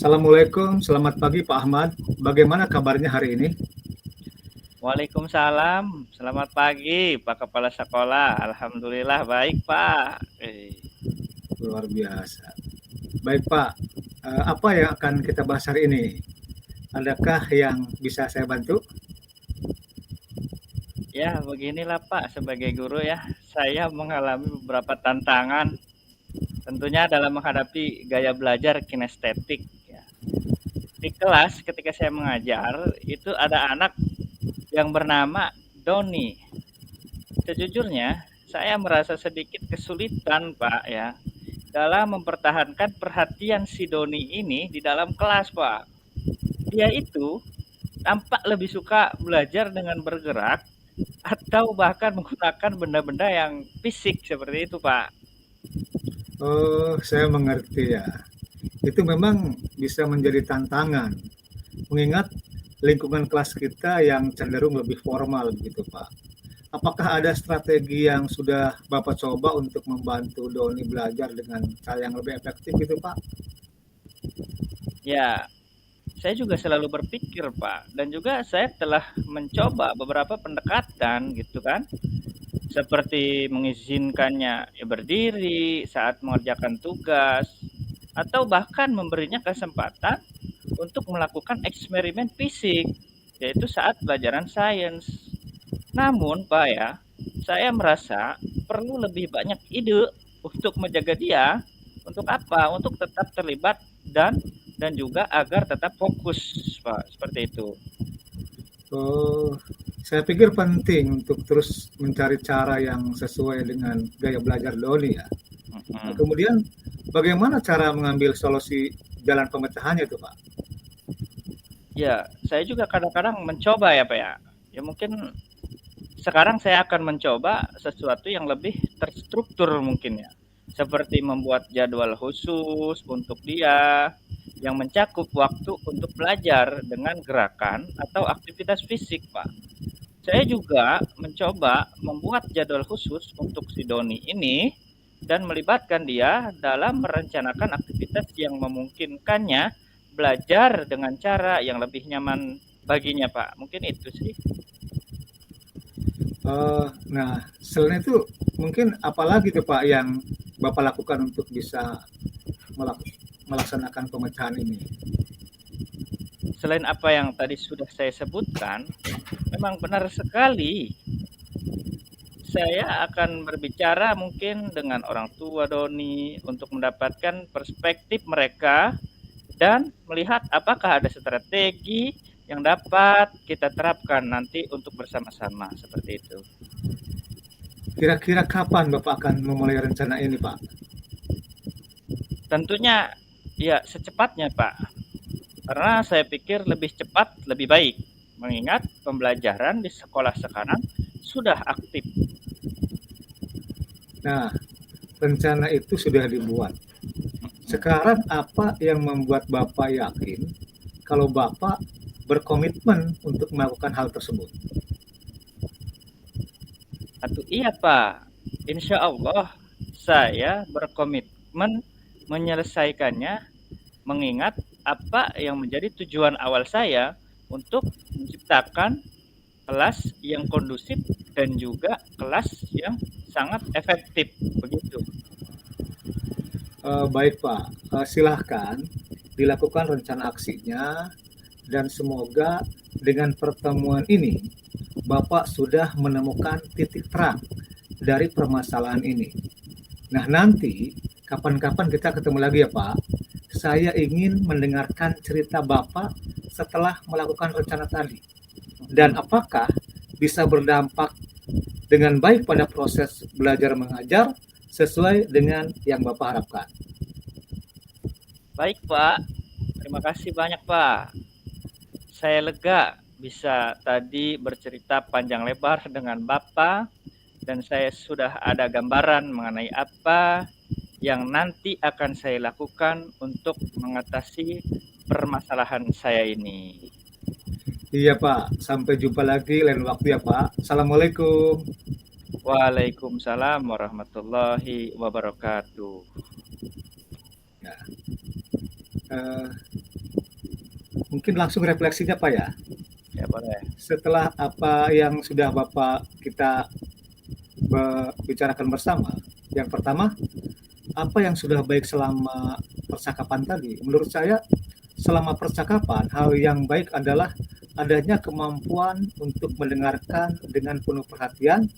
Assalamualaikum, selamat pagi Pak Ahmad. Bagaimana kabarnya hari ini? Waalaikumsalam, selamat pagi Pak Kepala Sekolah. Alhamdulillah baik Pak. Luar biasa. Baik Pak, apa yang akan kita bahas hari ini? Adakah yang bisa saya bantu? Ya beginilah Pak, sebagai guru ya, saya mengalami beberapa tantangan tentunya dalam menghadapi gaya belajar kinestetik ya. Di kelas ketika saya mengajar, itu ada anak yang bernama Doni. Sejujurnya, saya merasa sedikit kesulitan Pak ya, dalam mempertahankan perhatian si Doni ini di dalam kelas Pak. Dia itu tampak lebih suka belajar dengan bergerak atau bahkan menggunakan benda-benda yang fisik seperti itu, Pak. Oh, saya mengerti ya. Itu memang bisa menjadi tantangan, mengingat lingkungan kelas kita yang cenderung lebih formal begitu Pak. Apakah ada strategi yang sudah Bapak coba untuk membantu Doni belajar dengan cara yang lebih efektif gitu Pak? Ya, saya juga selalu berpikir, Pak, dan juga saya telah mencoba beberapa pendekatan gitu kan, seperti mengizinkannya ya berdiri saat mengerjakan tugas atau bahkan memberinya kesempatan untuk melakukan eksperimen fisik, yaitu saat pelajaran sains. Namun, Pak ya, saya merasa perlu lebih banyak ide untuk menjaga dia. Untuk apa? Untuk tetap terlibat dan juga agar tetap fokus, Pak. Seperti itu. Oh, saya pikir penting untuk terus mencari cara yang sesuai dengan gaya belajar Doni ya. Nah, Mhm. kemudian bagaimana cara mengambil solusi jalan pemecahannya itu Pak? Ya, saya juga kadang-kadang mencoba ya, Pak ya. Ya mungkin sekarang saya akan mencoba sesuatu yang lebih terstruktur mungkin ya. Seperti membuat jadwal khusus untuk dia yang mencakup waktu untuk belajar dengan gerakan atau aktivitas fisik, Pak. Saya juga mencoba membuat jadwal khusus untuk si Doni ini dan melibatkan dia dalam merencanakan aktivitas yang memungkinkannya belajar dengan cara yang lebih nyaman baginya, Pak. Mungkin itu sih. Nah, selain itu mungkin apalagi tuh Pak yang Bapak lakukan untuk bisa melaksanakan pemecahan ini? Selain apa yang tadi sudah saya sebutkan, memang benar sekali saya akan berbicara mungkin dengan orang tua Doni untuk mendapatkan perspektif mereka dan melihat apakah ada strategi yang dapat kita terapkan nanti untuk bersama-sama seperti itu. Kira-kira kapan Bapak akan memulai rencana ini Pak? Tentunya ya secepatnya Pak, karena saya pikir lebih cepat lebih baik mengingat pembelajaran di sekolah sekarang sudah aktif. Nah, rencana itu sudah dibuat. Sekarang apa yang membuat Bapak yakin kalau Bapak berkomitmen untuk melakukan hal tersebut? Atau iya Pak, insya Allah saya berkomitmen menyelesaikannya mengingat apa yang menjadi tujuan awal saya untuk menciptakan kelas yang kondusif dan juga kelas yang sangat efektif begitu. Baik Pak, silahkan dilakukan rencana aksinya dan semoga dengan pertemuan ini Bapak sudah menemukan titik terang dari permasalahan ini. Nah, nanti kapan-kapan kita ketemu lagi ya Pak. Saya ingin mendengarkan cerita Bapak setelah melakukan rencana tadi. Dan apakah bisa berdampak dengan baik pada proses belajar mengajar sesuai dengan yang Bapak harapkan. Baik Pak, terima kasih banyak Pak. Saya lega bisa tadi bercerita panjang lebar dengan Bapak dan saya sudah ada gambaran mengenai apa yang nanti akan saya lakukan untuk mengatasi permasalahan saya ini. Iya Pak, sampai jumpa lagi lain waktu ya Pak. Assalamualaikum. Waalaikumsalam warahmatullahi wabarakatuh. Ya, eh, Mungkin langsung refleksinya Pak ya. Ya boleh. Setelah apa yang sudah Bapak kita bicarakan bersama, yang pertama, apa yang sudah baik selama percakapan tadi? Menurut saya, selama percakapan, hal yang baik adalah adanya kemampuan untuk mendengarkan dengan penuh perhatian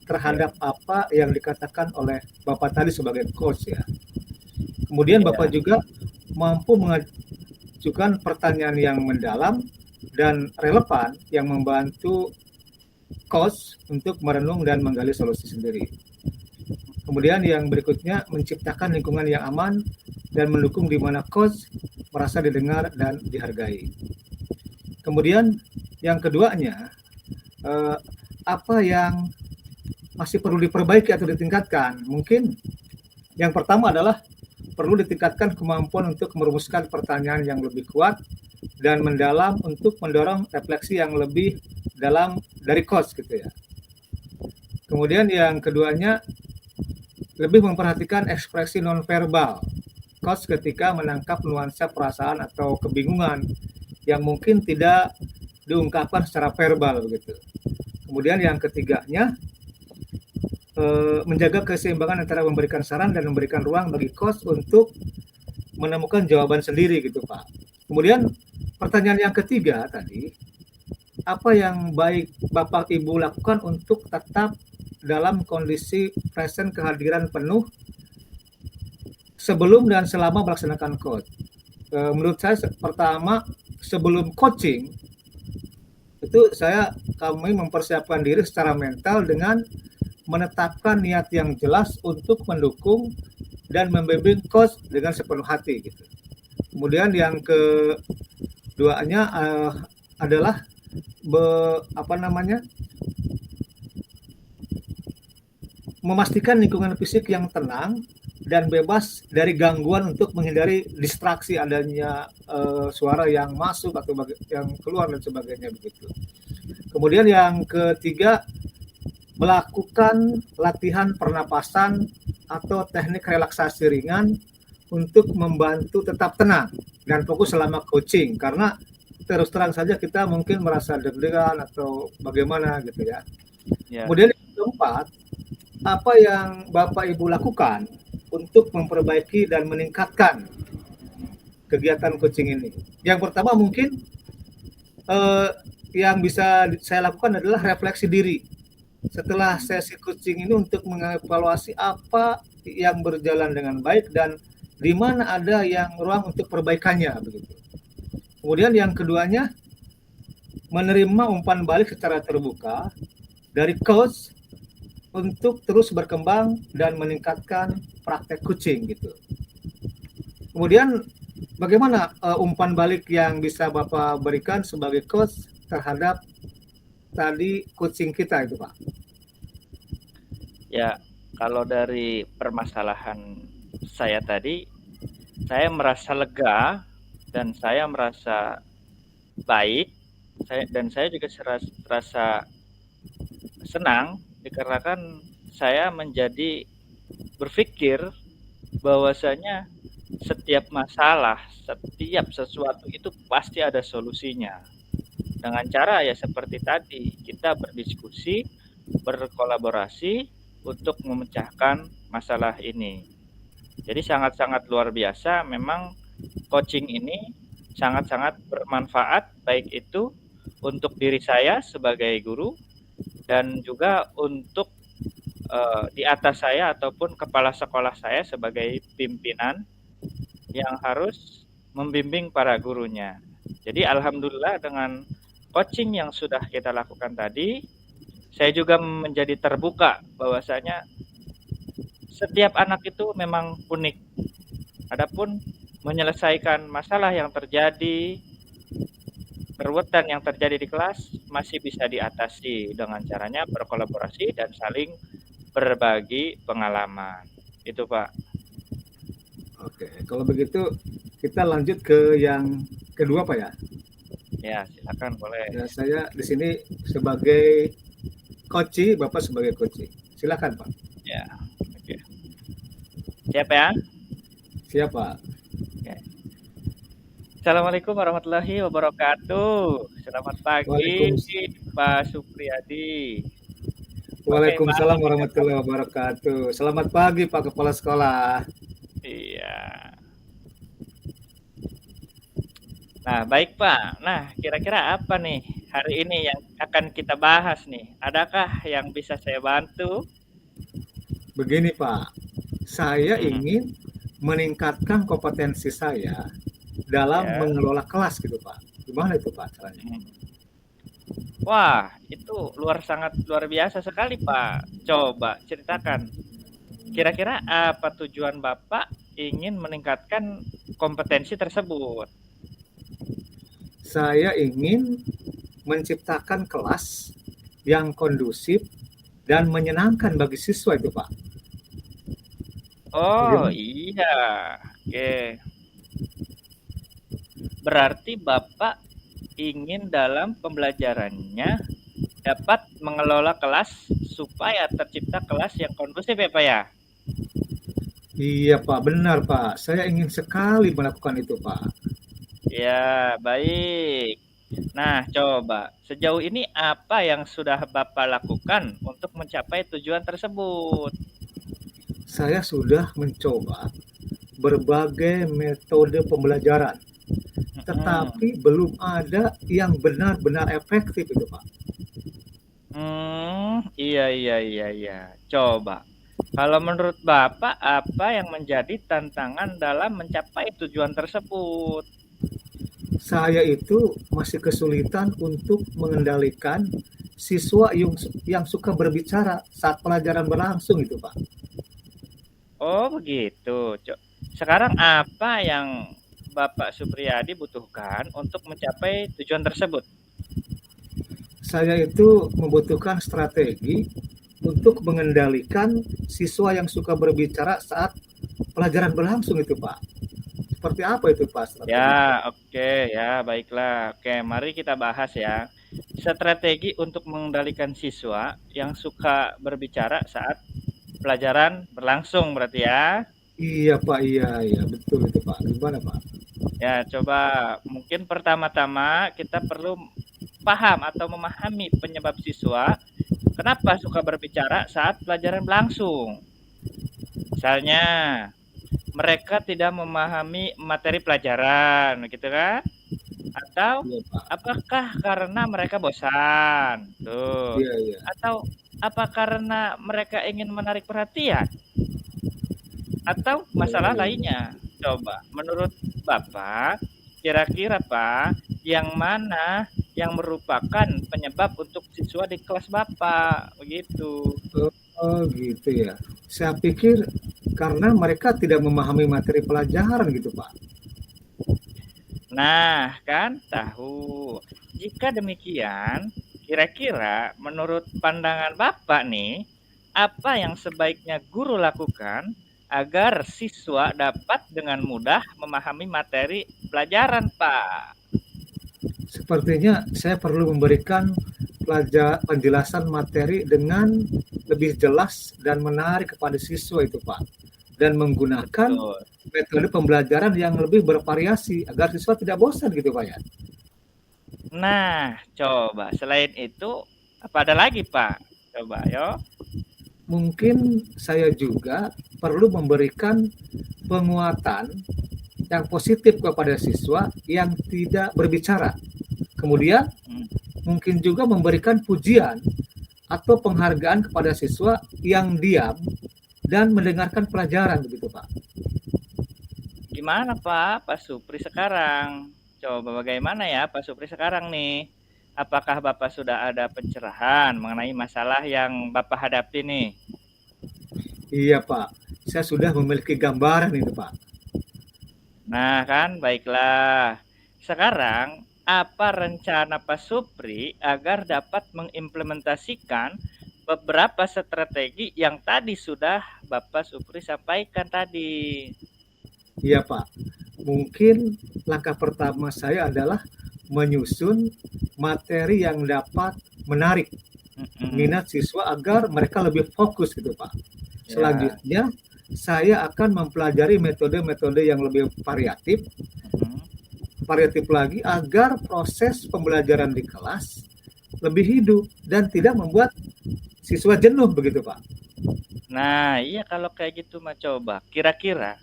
terhadap apa yang dikatakan oleh Bapak tadi sebagai coach ya. Kemudian Bapak juga mampu mengajukan pertanyaan yang mendalam dan relevan yang membantu coach untuk merenung dan menggali solusi sendiri. Kemudian yang berikutnya, menciptakan lingkungan yang aman dan mendukung di mana coach merasa didengar dan dihargai. Kemudian yang keduanya, apa yang masih perlu diperbaiki atau ditingkatkan? Mungkin yang pertama adalah perlu ditingkatkan kemampuan untuk merumuskan pertanyaan yang lebih kuat dan mendalam untuk mendorong refleksi yang lebih dalam dari coach gitu ya. Kemudian yang keduanya, lebih memperhatikan ekspresi nonverbal coach ketika menangkap nuansa perasaan atau kebingungan yang mungkin tidak diungkapkan secara verbal begitu. Kemudian yang ketiganya, menjaga keseimbangan antara memberikan saran dan memberikan ruang bagi coach untuk menemukan jawaban sendiri gitu Pak. Kemudian pertanyaan yang ketiga tadi, apa yang baik Bapak Ibu lakukan untuk tetap dalam kondisi present kehadiran penuh sebelum dan selama melaksanakan coach? Menurut saya pertama, sebelum coaching itu kami mempersiapkan diri secara mental dengan menetapkan niat yang jelas untuk mendukung dan membimbing coach dengan sepenuh hati gitu. Kemudian yang keduanya adalah memastikan lingkungan fisik yang tenang dan bebas dari gangguan untuk menghindari distraksi adanya suara yang masuk atau yang keluar dan sebagainya begitu. Kemudian yang ketiga, melakukan latihan pernapasan atau teknik relaksasi ringan untuk membantu tetap tenang dan fokus selama coaching, karena terus terang saja kita mungkin merasa deg-degan atau bagaimana gitu ya. Kemudian yang keempat, apa yang Bapak Ibu lakukan untuk memperbaiki dan meningkatkan kegiatan coaching ini? Yang pertama mungkin yang bisa saya lakukan adalah refleksi diri setelah sesi coaching ini untuk mengevaluasi apa yang berjalan dengan baik dan di mana ada yang ruang untuk perbaikannya begitu. Kemudian yang keduanya, menerima umpan balik secara terbuka dari coach untuk terus berkembang dan meningkatkan praktek coaching gitu. Kemudian bagaimana umpan balik yang bisa Bapak berikan sebagai coach terhadap tadi coaching kita itu Pak? Ya, kalau dari permasalahan saya tadi, saya merasa lega dan saya merasa baik, dan saya juga merasa senang dikarenakan saya menjadi berpikir bahwasanya setiap masalah, setiap sesuatu itu pasti ada solusinya. Dengan cara ya seperti tadi, kita berdiskusi, berkolaborasi untuk memecahkan masalah ini. Jadi sangat-sangat luar biasa, memang coaching ini sangat-sangat bermanfaat, baik itu untuk diri saya sebagai guru dan juga untuk di atas saya ataupun kepala sekolah saya sebagai pimpinan yang harus membimbing para gurunya. Jadi alhamdulillah dengan coaching yang sudah kita lakukan tadi, saya juga menjadi terbuka bahwasanya setiap anak itu memang unik. Adapun menyelesaikan masalah yang terjadi, keruwetan yang terjadi di kelas masih bisa diatasi dengan caranya berkolaborasi dan saling berbagi pengalaman. Itu Pak. Oke, kalau begitu kita lanjut ke yang kedua Pak ya. Ya, silakan boleh. Ya, saya di sini sebagai coach, Bapak sebagai coach. Silakan Pak. Ya, oke. Siap ya? Siap Pak. Oke. Assalamualaikum warahmatullahi wabarakatuh. Selamat pagi, Waalaikumsalam. Pak Supriyadi. Bagaimana Waalaikumsalam nih kabar? warahmatullahi wabarakatuh. Selamat pagi Pak Kepala Sekolah. Iya. Nah, baik Pak. Nah, kira-kira apa nih hari ini yang akan kita bahas nih? Adakah yang bisa saya bantu? Begini Pak, saya Hmm, ingin meningkatkan kompetensi saya dalam ya. mengelola kelas gitu Pak. Gimana itu Pak caranya? Hmm. Wah, itu sangat luar biasa sekali Pak. Coba ceritakan. Kira-kira apa tujuan Bapak ingin meningkatkan kompetensi tersebut? Saya ingin menciptakan kelas yang kondusif dan menyenangkan bagi siswa itu Pak. Oh Bagaimana? iya, oke. Berarti Bapak ingin dalam pembelajarannya dapat mengelola kelas supaya tercipta kelas yang kondusif ya Pak ya? Iya Pak, benar Pak. Saya ingin sekali melakukan itu Pak. Ya, baik. Nah, coba sejauh ini apa yang sudah Bapak lakukan untuk mencapai tujuan tersebut? Saya sudah mencoba berbagai metode pembelajaran, Mm-mm. tetapi belum ada yang benar-benar efektif itu Pak. Iya, iya, iya, iya. Coba, kalau menurut Bapak, apa yang menjadi tantangan dalam mencapai tujuan tersebut? Saya itu masih kesulitan untuk mengendalikan siswa yang suka berbicara saat pelajaran berlangsung itu Pak. Oh, begitu. Sekarang apa yang Bapak Supriyadi butuhkan untuk mencapai tujuan tersebut? Saya itu membutuhkan strategi untuk mengendalikan siswa yang suka berbicara saat pelajaran berlangsung itu Pak. Seperti apa itu Pak strateginya? Ya, oke, ya, baiklah. Oke, mari kita bahas ya. Strategi untuk mengendalikan siswa yang suka berbicara saat pelajaran berlangsung berarti ya. Iya Pak, iya, iya betul itu Pak. Gimana Pak? Ya, coba mungkin pertama-tama kita perlu paham atau memahami penyebab siswa kenapa suka berbicara saat pelajaran berlangsung. Misalnya, mereka tidak memahami materi pelajaran, gitu kan? Atau Iya Pak. apakah karena mereka bosan? Tuh. Iya, iya. Atau apa karena mereka ingin menarik perhatian? Atau masalah Oh, lainnya? Coba, menurut Bapak, kira-kira Pak, yang mana yang merupakan penyebab untuk siswa di kelas Bapak? Begitu. oh gitu ya. Saya pikir karena mereka tidak memahami materi pelajaran gitu Pak. Nah, kan tahu. Jika demikian, kira-kira menurut pandangan Bapak nih, apa yang sebaiknya guru lakukan agar siswa dapat dengan mudah memahami materi pelajaran, Pak? Sepertinya saya perlu memberikan penjelasan materi dengan lebih jelas dan menarik kepada siswa itu Pak. Dan menggunakan Betul. metode pembelajaran yang lebih bervariasi agar siswa tidak bosan gitu Pak ya. Nah, coba selain itu apa ada lagi, Pak? Coba, yo. Mungkin saya juga perlu memberikan penguatan yang positif kepada siswa yang tidak berbicara. Kemudian Hmm, mungkin juga memberikan pujian atau penghargaan kepada siswa yang diam dan mendengarkan pelajaran begitu Pak. Gimana, Pak? Pak Supri sekarang. Coba bagaimana ya Pak Supri sekarang nih? Apakah Bapak sudah ada pencerahan mengenai masalah yang Bapak hadapi nih? Iya Pak, saya sudah memiliki gambaran itu Pak. Nah, kan baiklah. Sekarang apa rencana Pak Supri agar dapat mengimplementasikan beberapa strategi yang tadi sudah Bapak Supri sampaikan tadi? Iya Pak, mungkin langkah pertama saya adalah menyusun materi yang dapat menarik Mm-mm. minat siswa agar mereka lebih fokus gitu Pak. Ya. Selanjutnya saya akan mempelajari metode-metode yang lebih variatif Mm-mm. variatif lagi agar proses pembelajaran di kelas lebih hidup dan tidak membuat siswa jenuh begitu Pak. Nah, iya kalau kayak gitu mah coba. Kira-kira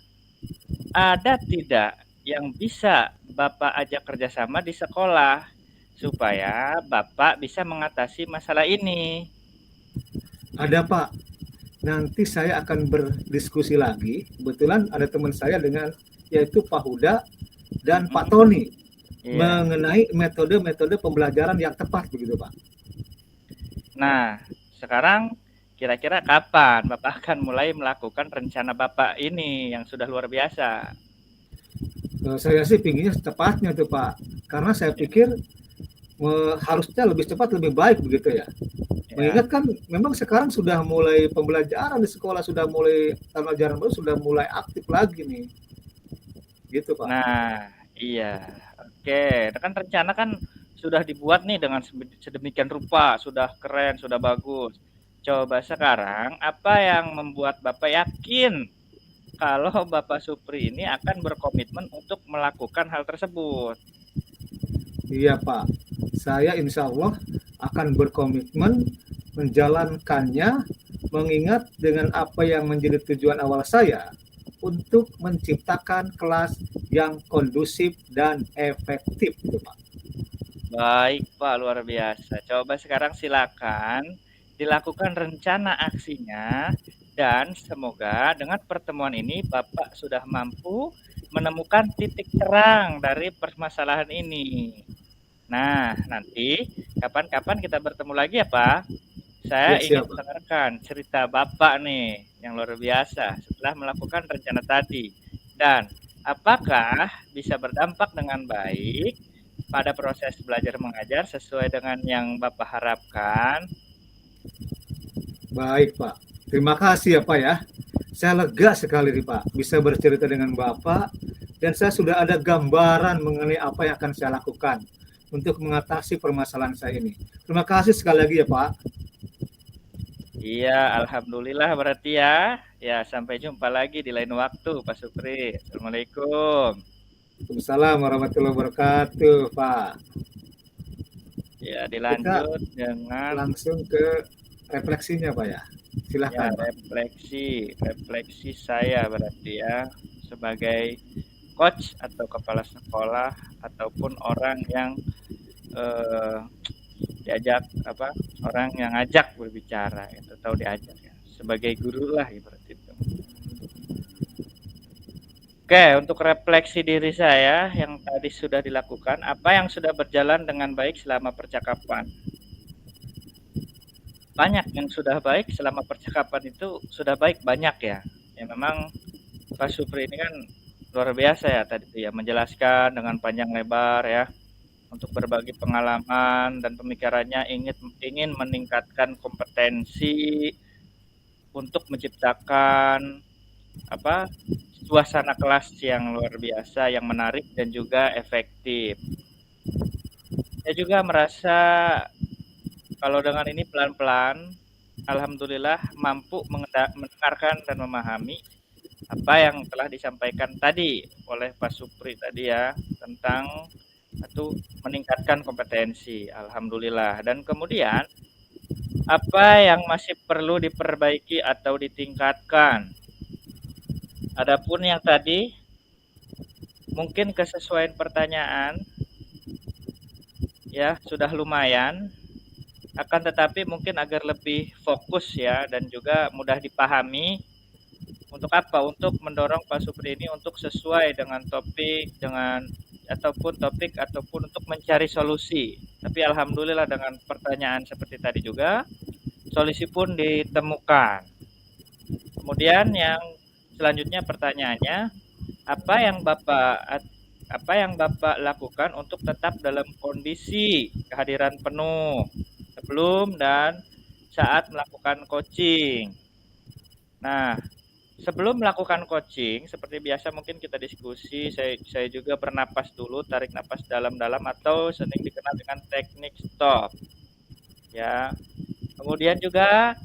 ada tidak yang bisa Bapak ajak kerjasama di sekolah supaya Bapak bisa mengatasi masalah ini? Ada Pak, nanti saya akan berdiskusi lagi. Kebetulan ada teman saya dengan yaitu Pak Huda dan Pak Tony Iya. mengenai metode-metode pembelajaran yang tepat begitu Pak. Nah, sekarang kira-kira kapan Bapak akan mulai melakukan rencana Bapak ini yang sudah luar biasa? Saya sih pinginnya secepatnya tuh Pak, karena saya pikir harusnya lebih cepat lebih baik begitu ya. Mengingat kan memang sekarang sudah mulai pembelajaran di sekolah, sudah mulai tahun ajaran baru sudah mulai aktif lagi nih. Gitu Pak. Nah, iya. Oke, kan rencana kan sudah dibuat nih dengan sedemikian rupa, sudah keren, sudah bagus. Coba sekarang apa yang membuat Bapak yakin kalau Bapak Supri ini akan berkomitmen untuk melakukan hal tersebut? Iya Pak, saya insya Allah akan berkomitmen menjalankannya, mengingat dengan apa yang menjadi tujuan awal saya untuk menciptakan kelas yang kondusif dan efektif, Pak. Baik Pak, luar biasa. Coba sekarang silakan dilakukan rencana aksinya dan semoga dengan pertemuan ini Bapak sudah mampu menemukan titik terang dari permasalahan ini. Nah, nanti kapan-kapan kita bertemu lagi ya Pak. Saya ingin mendengarkan cerita Bapak nih yang luar biasa setelah melakukan rencana tadi. Dan apakah bisa berdampak dengan baik pada proses belajar mengajar sesuai dengan yang Bapak harapkan? Baik Pak, terima kasih ya Pak ya. Saya lega sekali nih Pak bisa bercerita dengan Bapak dan saya sudah ada gambaran mengenai apa yang akan saya lakukan untuk mengatasi permasalahan saya ini. Terima kasih sekali lagi ya Pak. Iya, alhamdulillah berarti ya. Ya, sampai jumpa lagi di lain waktu Pak Supri. Assalamualaikum. Waalaikumsalam warahmatullahi wabarakatuh Pak. Ya, dilanjut Kita dengan langsung ke refleksinya Pak ya. Silahkan. Ya, refleksi saya berarti ya sebagai coach atau kepala sekolah ataupun orang yang diajak orang yang ngajak berbicara itu atau diajak ya sebagai guru lah ibarat itu. Oke, untuk refleksi diri saya yang tadi sudah dilakukan, apa yang sudah berjalan dengan baik selama percakapan? Banyak yang sudah baik selama percakapan itu sudah baik banyak ya. Ya memang Pak Supri ini kan luar biasa ya tadi ya menjelaskan dengan panjang lebar ya untuk berbagi pengalaman dan pemikirannya ingin meningkatkan kompetensi untuk menciptakan suasana kelas yang luar biasa, yang menarik dan juga efektif. Saya juga merasa kalau dengan ini pelan-pelan, alhamdulillah mampu mendengarkan dan memahami apa yang telah disampaikan tadi oleh Pak Supri tadi ya tentang itu meningkatkan kompetensi, alhamdulillah. Dan kemudian apa yang masih perlu diperbaiki atau ditingkatkan? Adapun yang tadi mungkin kesesuaian pertanyaan ya sudah lumayan, akan tetapi mungkin agar lebih fokus ya dan juga mudah dipahami. Untuk apa? Untuk mendorong Pak Supri ini untuk sesuai dengan topik ataupun untuk mencari solusi. Tapi alhamdulillah dengan pertanyaan seperti tadi juga solusi pun ditemukan. Kemudian yang selanjutnya pertanyaannya, apa yang Bapak lakukan untuk tetap dalam kondisi kehadiran penuh sebelum dan saat melakukan coaching? Nah, sebelum melakukan coaching, seperti biasa mungkin kita diskusi, saya juga bernapas dulu, tarik napas dalam-dalam atau sering dikenal dengan teknik stop. Ya. Kemudian juga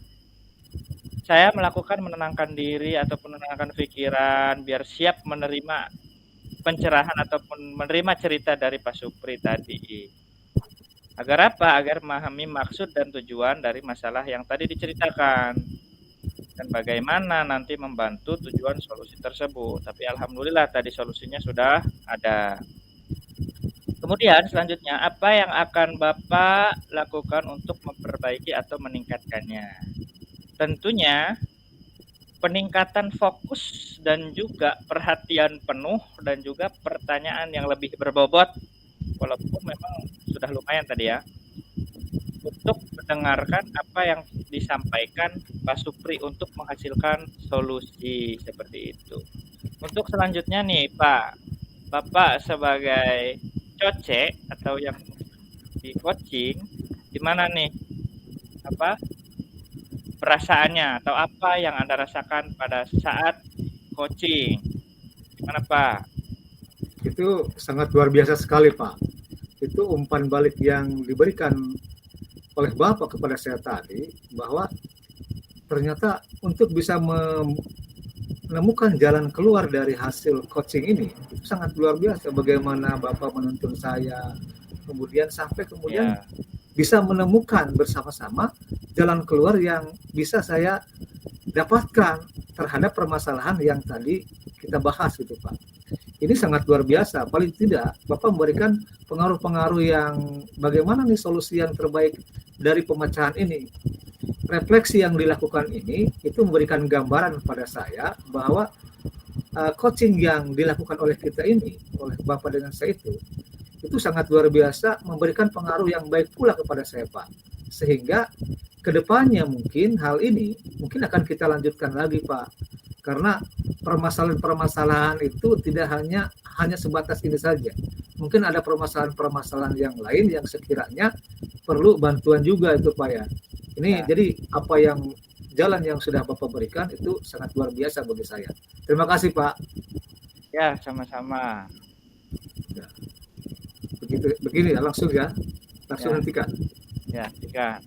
saya melakukan menenangkan diri ataupun menenangkan pikiran biar siap menerima pencerahan ataupun menerima cerita dari Pak Supri tadi. Agar apa? Agar memahami maksud dan tujuan dari masalah yang tadi diceritakan. Dan bagaimana nanti membantu tujuan solusi tersebut. Tapi alhamdulillah tadi solusinya sudah ada. Kemudian selanjutnya, apa yang akan Bapak lakukan untuk memperbaiki atau meningkatkannya? Tentunya peningkatan fokus dan juga perhatian penuh dan juga pertanyaan yang lebih berbobot, walaupun memang sudah lumayan tadi ya, untuk mendengarkan apa yang disampaikan Pak Supri untuk menghasilkan solusi seperti itu. Untuk selanjutnya nih Pak, Bapak sebagai coce atau yang di coaching, gimana nih apa perasaannya atau apa yang Anda rasakan pada saat coaching? Gimana Pak? Itu sangat luar biasa sekali, Pak. Itu umpan balik yang diberikan oleh Bapak kepada saya tadi, bahwa ternyata untuk bisa menemukan jalan keluar dari hasil coaching ini, itu sangat luar biasa. Bagaimana Bapak menuntun saya, kemudian sampai kemudian bisa menemukan bersama-sama jalan keluar yang bisa saya dapatkan terhadap permasalahan yang tadi kita bahas gitu Pak. Ini sangat luar biasa. Paling tidak Bapak memberikan pengaruh-pengaruh yang bagaimana nih solusi yang terbaik dari pemecahan ini. Refleksi yang dilakukan ini itu memberikan gambaran pada saya bahwa coaching yang dilakukan oleh kita ini, oleh Bapak dengan saya itu sangat luar biasa, memberikan pengaruh yang baik pula kepada saya Pak. Sehingga kedepannya mungkin hal ini mungkin akan kita lanjutkan lagi Pak. Karena permasalahan-permasalahan itu tidak hanya sebatas ini saja. Mungkin ada permasalahan-permasalahan yang lain yang sekiranya perlu bantuan juga itu Pak ya. Ini jadi apa yang jalan yang sudah Bapak berikan itu sangat luar biasa bagi saya. Terima kasih Pak. Ya, sama-sama. Ya. Begini ya, langsung hentikan. Ya, hentikan.